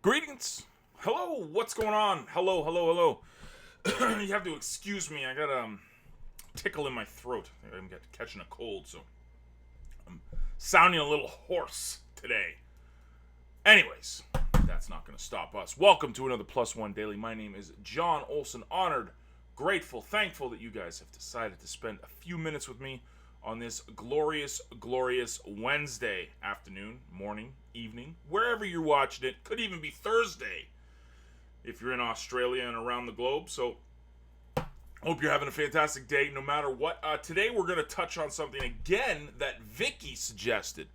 Greetings. Hello. What's going on? Hello. Hello. Hello. You have to excuse me. I got a tickle in my throat. I'm catching a cold, so I'm sounding a little hoarse today. Anyways, that's not going to stop us. Welcome to another Plus One Daily. My name is John Olson. Honored, grateful, thankful that you guys have decided to spend a few minutes with me on this glorious, glorious Wednesday afternoon, morning, evening, wherever you're watching it. Could even be Thursday if you're in Australia and around the globe. So, hope you're having a fantastic day no matter what. Today we're going to touch on something again that Vicky suggested.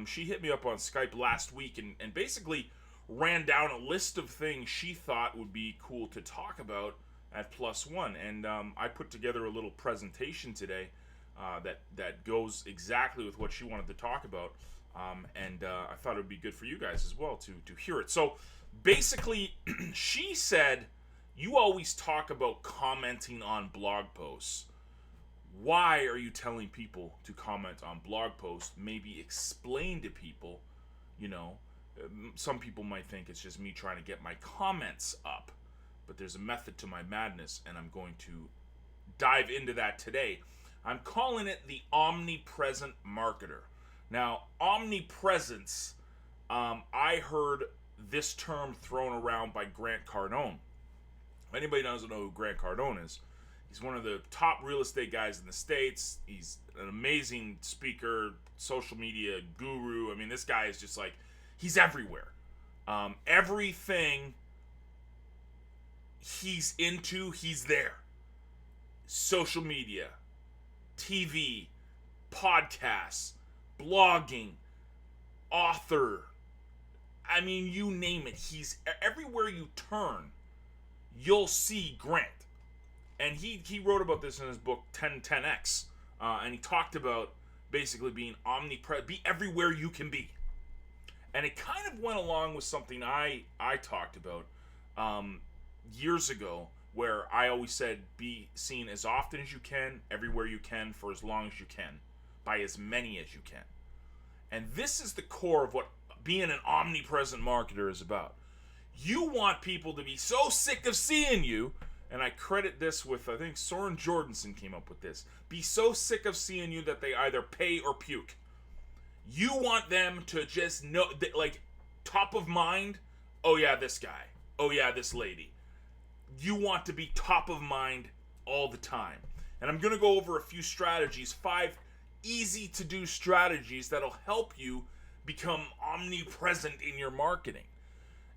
She hit me up on Skype last week and basically ran down a list of things she thought would be cool to talk about at Plus One. And I put together a little presentation today that goes exactly with what she wanted to talk about, and I thought it would be good for you guys as well to hear it. So basically, she said, you always talk about commenting on blog posts. Why are you telling people to comment on blog posts? Maybe explain to people, some people might think it's just me trying to get my comments up, but there's a method to my madness, and I'm going to dive into that today. I'm calling it the omnipresent marketer. Now, omnipresence, I heard this term thrown around by Grant Cardone. If anybody doesn't know who Grant Cardone is, he's one of the top real estate guys in the States. He's an amazing speaker, social media guru. I mean, this guy is just like, he's everywhere. Everything he's into, he's there. Social media, TV, podcasts, blogging, author. I mean, you name it. He's everywhere you turn, you'll see Grant. And he wrote about this in his book 10x, and he talked about basically being omnipresent, be everywhere you can be. And it kind of went along with something I talked about years ago, where I always said be seen as often as you can, everywhere you can, for as long as you can, by as many as you can. And this is the core of what being an omnipresent marketer is about. You want people to be so sick of seeing you, and I credit this with, I think Soren Jorgensen came up with this, be so sick of seeing you that they either pay or puke. You want them to just know, like, top of mind, oh yeah, this guy, oh yeah, this lady. You want to be top of mind all the time. And I'm going to go over a few strategies, 5 easy to do strategies that'll help you become omnipresent in your marketing.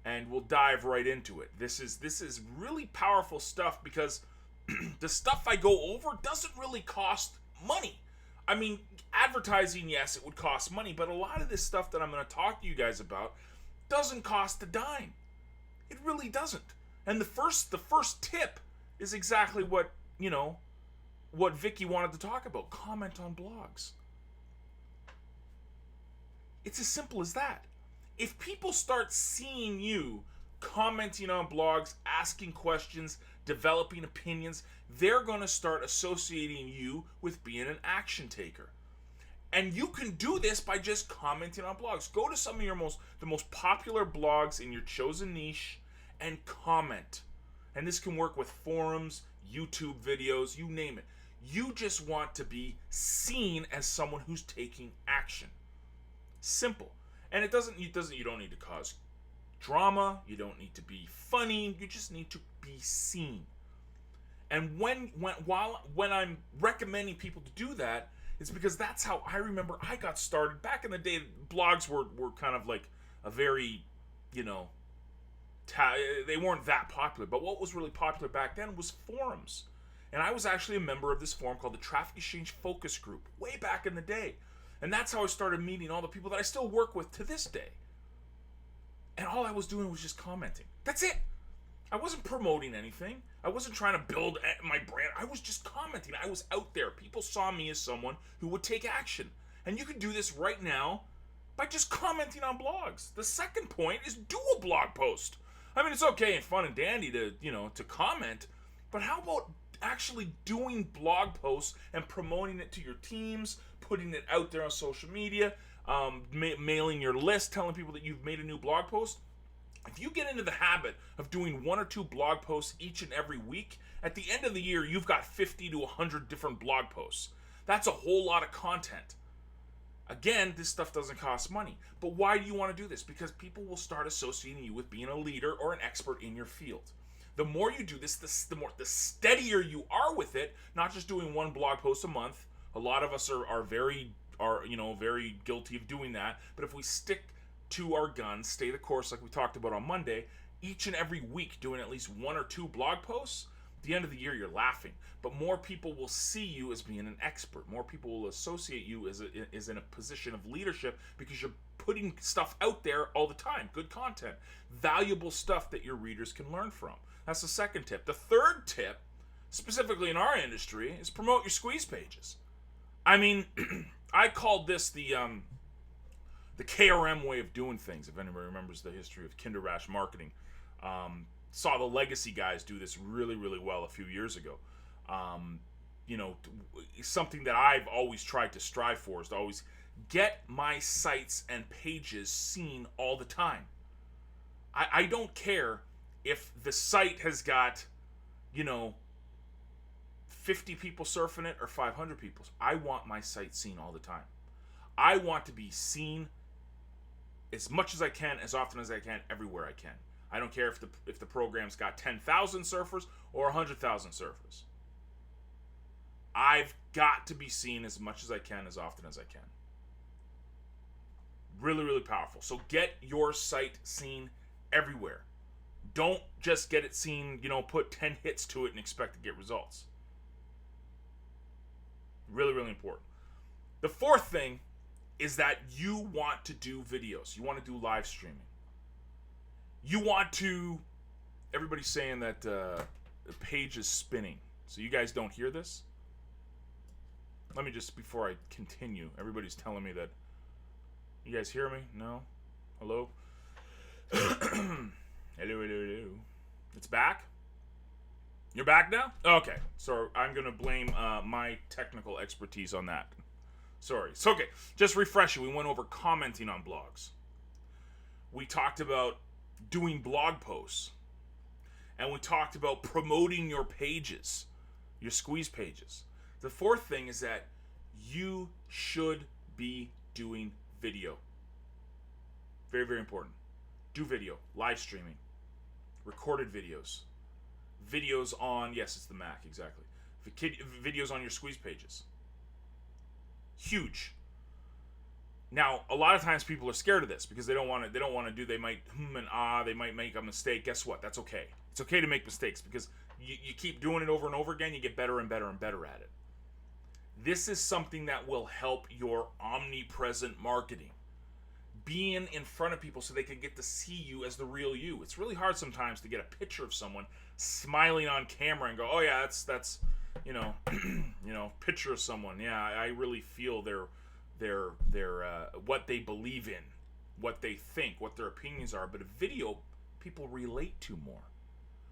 And we'll dive right into it. This is really powerful stuff because the stuff I go over doesn't really cost money. I mean, advertising, yes, it would cost money, but a lot of this stuff that I'm going to talk to you guys about doesn't cost a dime. It really doesn't. And the first tip is exactly what Vicky wanted to talk about. Comment on blogs. It's as simple as that. If people start seeing you commenting on blogs, asking questions, developing opinions, they're going to start associating you with being an action taker. And you can do this by just commenting on blogs. Go to some of the most popular blogs in your chosen niche and comment. And this can work with forums, YouTube videos, you name it. You just want to be seen as someone who's taking action. Simple. And you don't need to cause drama, you don't need to be funny, you just need to be seen. And when I'm recommending people to do that, it's because that's how I remember I got started. Back in the day, blogs were kind of like a very, they weren't that popular. But what was really popular back then was forums. And I was actually a member of this forum called the Traffic Exchange Focus Group way back in the day. And that's how I started meeting all the people that I still work with to this day. And all I was doing was just commenting. That's it. I wasn't promoting anything. I wasn't trying to build my brand. I was just commenting. I was out there. People saw me as someone who would take action. And you can do this right now by just commenting on blogs. The second point is do a blog post. I mean, it's okay and fun and dandy to comment, but how about actually doing blog posts and promoting it to your teams, putting it out there on social media, mailing your list, telling people that you've made a new blog post? If you get into the habit of doing 1 or 2 blog posts each and every week, at the end of the year, you've got 50 to 100 different blog posts. That's a whole lot of content. Again, this stuff doesn't cost money. But why do you want to do this? Because people will start associating you with being a leader or an expert in your field. The more you do this, the steadier you are with it, not just doing 1 blog post a month. A lot of us are very guilty of doing that. But if we stick to our guns, stay the course like we talked about on Monday, each and every week doing at least 1 or 2 blog posts, at the end of the year you're laughing. But more people will see you as being an expert. More people will associate you as in a position of leadership because you're putting stuff out there all the time. Good content. Valuable stuff that your readers can learn from. That's the second tip. The third tip, specifically in our industry, is promote your squeeze pages. I mean, I called this the KRM way of doing things, if anybody remembers the history of Kinderbash marketing. Saw the legacy guys do this really, really well a few years ago. Something that I've always tried to strive for is to always get my sites and pages seen all the time. I don't care if the site has got, 50 people surfing it or 500 people. I want my site seen all the time. I want to be seen as much as I can, as often as I can, everywhere I can. I don't care if the program's got 10,000 surfers or 100,000 surfers. I've got to be seen as much as I can, as often as I can. Really, really powerful. So get your site seen everywhere. Don't just get it seen, put 10 hits to it and expect to get results. Really, really important. The fourth thing is that you want to do videos. You want to do live streaming. You want to... Everybody's saying that the page is spinning. So you guys don't hear this? Let me just, before I continue, everybody's telling me that... You guys hear me? No? Hello? Hello, hello, hello. It's back? You're back now? Okay. So I'm going to blame my technical expertise on that. Sorry. So, okay. Just refreshing. We went over commenting on blogs. We talked about doing blog posts. And we talked about promoting your pages. Your squeeze pages. The fourth thing is that you should be doing video. Very, very important. Do video. Live streaming. Recorded videos. Videos on... Yes, it's the Mac, exactly. Videos on your squeeze pages. Huge. Now, a lot of times people are scared of this because they don't want to do... They might and ah. They might make a mistake. Guess what? That's okay. It's okay to make mistakes because you keep doing it over and over again. You get better and better and better at it. This is something that will help your omnipresent marketing. Being in front of people so they can get to see you as the real you. It's really hard sometimes to get a picture of someone smiling on camera and go, oh yeah, that's picture of someone. Yeah, I really feel their what they believe in, what they think, what their opinions are. But a video, people relate to more.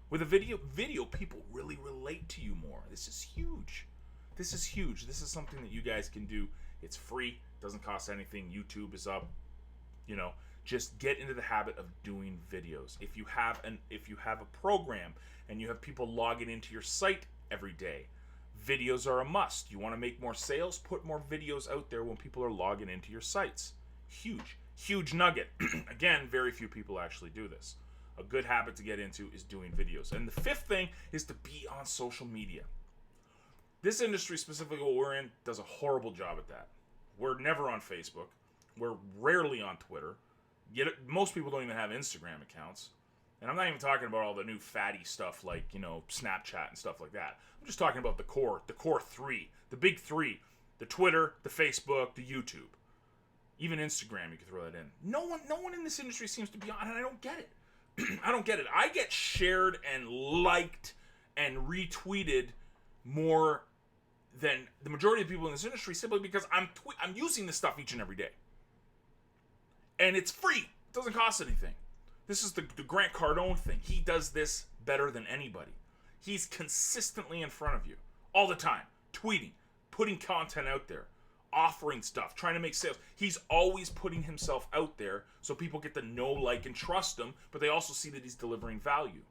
With a video, people really relate to you more. This is huge. This is huge. This is something that you guys can do. It's free. Doesn't cost anything. YouTube is up. Just get into the habit of doing videos. If you have a program and you have people logging into your site every day, videos are a must. You want to make more sales? Put more videos out there when people are logging into your sites. Huge nugget. Again, very few people actually do this. A good habit to get into is doing videos. And the fifth thing is to be on social media. This industry, specifically what we're in, does a horrible job at that. We're never on Facebook. We're rarely on Twitter. Yet most people don't even have Instagram accounts. And I'm not even talking about all the new fatty stuff like, Snapchat and stuff like that. I'm just talking about the core three, the big three, the Twitter, the Facebook, the YouTube. Even Instagram, you can throw that in. No one in this industry seems to be on, and I don't get it. I don't get it. I get shared and liked and retweeted more than the majority of people in this industry simply because I'm using this stuff each and every day. And it's free. It doesn't cost anything. This is the Grant Cardone thing. He does this better than anybody. He's consistently in front of you all the time, tweeting, putting content out there. offering stuff, trying to make sales. He's always putting himself out there so people get to know, like, and trust him, but they also see that he's delivering value.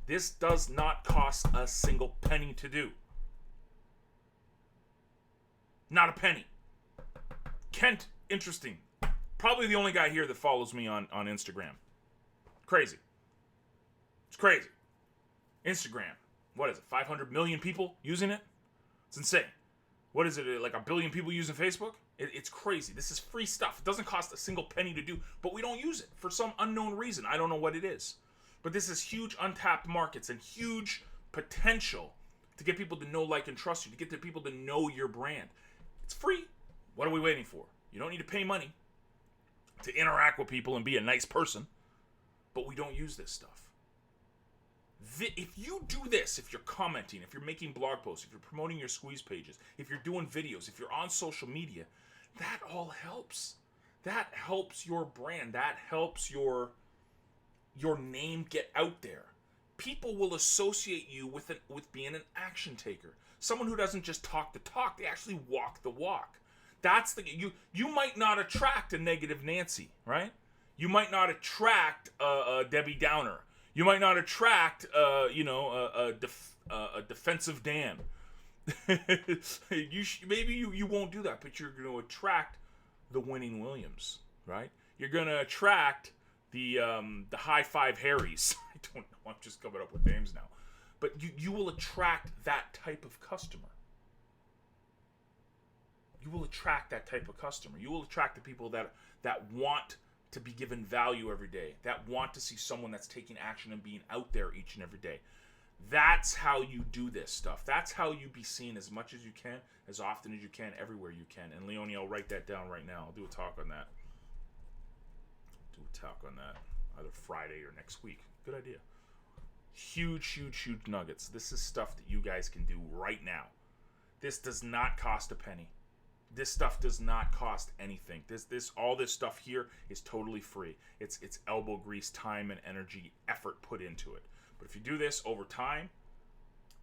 This does not cost a single penny to do. Not a penny. Kent, interesting. Probably the only guy here that follows me on Instagram. Crazy. It's crazy. Instagram. What is it? 500 million people using it? It's insane. What is it? Like 1 billion people using Facebook? It's crazy. This is free stuff. It doesn't cost a single penny to do, but we don't use it for some unknown reason. I don't know what it is. But this is huge untapped markets and huge potential to get people to know, like, and trust you, to get the people to know your brand. It's free. What are we waiting for? You don't need to pay money to interact with people and be a nice person, but we don't use this stuff. If you do this, if you're commenting, if you're making blog posts, if you're promoting your squeeze pages, if you're doing videos, if you're on social media, that all helps. That helps your brand. That helps your name get out there. People will associate you with being an action taker. Someone who doesn't just talk the talk, they actually walk the walk. That's the you might not attract a negative Nancy, right? You might not attract a Debbie Downer. You might not attract a defensive Dan. Maybe you won't do that, but you're going to attract the winning Williams, right? You're going to attract the high five Harrys. I don't know. I'm just coming up with names now. But you will attract that type of customer. You will attract that type of customer. You will attract the people that want to be given value every day, that want to see someone that's taking action and being out there each and every day. That's how you do this stuff. That's how you be seen as much as you can, as often as you can, everywhere you can. And Leonie, I'll write that down right now. I'll do a talk on that. Either Friday or next week. Good idea. Huge nuggets. This is stuff that you guys can do right now. This does not cost a penny. This stuff does not cost anything. All this stuff here is totally free. It's elbow grease, time, and energy, effort put into it. But if you do this over time,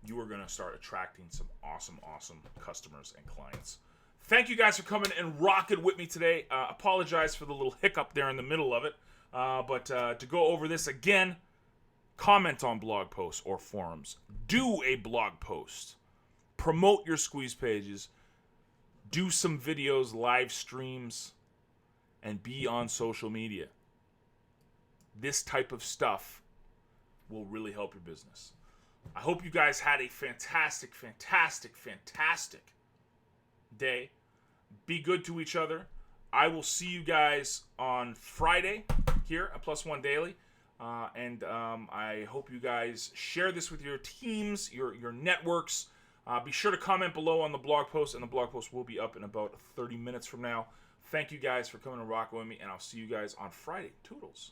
you are going to start attracting some awesome customers and clients. Thank you guys for coming and rocking with me today. Apologize for the little hiccup there in the middle of it. But to go over this again, comment on blog posts or forums. Do a blog post. Promote your squeeze pages. Do some videos, live streams, and be on social media. This type of stuff will really help your business. I hope you guys had a fantastic day. Be good to each other. I will see you guys on Friday here at Plus One Daily. And I hope you guys share this with your teams, your networks. Be sure to comment below on the blog post, and the blog post will be up in about 30 minutes from now. Thank you guys for coming and rocking with me, and I'll see you guys on Friday. Toodles.